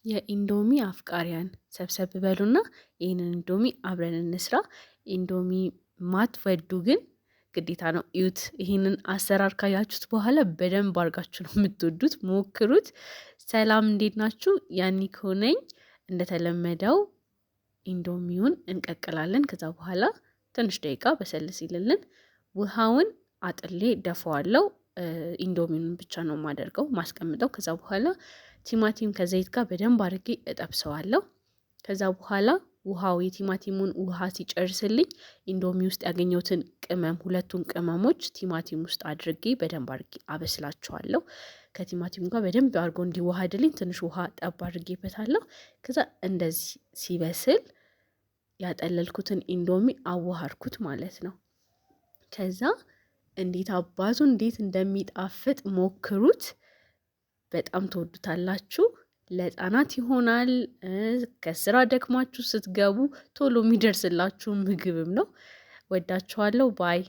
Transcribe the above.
የኢንዶሚ አፍቃሪያን ሰብሰብ በሉና ይህንን ኢንዶሚ አብረን እንስራ። ኢንዶሚ ማትወዱ ግን ግዴታ ነው እዩት። ይህንን አሰራር ካያችሁት በኋላ በደንብ አድርጋችሁ ነው የምትወዱት። ሞክሩት። ሰላም እንዴት ናችሁ? ያኒ ከሆነኝ እንደተለመደው ኢንዶሚውን እንቀቅላለን። ከዛ በኋላ ትንሽ ደቂቃ በሰል ሲልልን ውሃውን አጥሌ ደፋዋለሁ። ኢንዶሚውን ብቻ ነው የማደርገው ማስቀምጠው። ከዛ በኋላ ቲማቲም ከዘይት ጋር በደንብ አድርጌ እጠብሰዋለሁ። ከዛ በኋላ ውሃው የቲማቲሙን ውሃ ሲጨርስልኝ ኢንዶሚ ውስጥ ያገኘሁትን ቅመም ሁለቱን ቅመሞች ቲማቲም ውስጥ አድርጌ በደንብ አድርጌ አበስላቸዋለሁ። ከቲማቲሙ ጋር በደንብ አድርጎ እንዲዋሃድልኝ ትንሽ ውሃ ጠብ አድርጌበታለሁ። ከዛ እንደዚህ ሲበስል ያጠለልኩትን ኢንዶሚ አዋሃድኩት ማለት ነው። ከዛ እንዴት አባቱ እንዴት እንደሚጣፍጥ ሞክሩት። በጣም ትወዱታላችሁ። ለህፃናት ይሆናል። ከስራ ደክማችሁ ስትገቡ ቶሎ የሚደርስላችሁ ምግብም ነው። ወዳችኋለሁ ባይ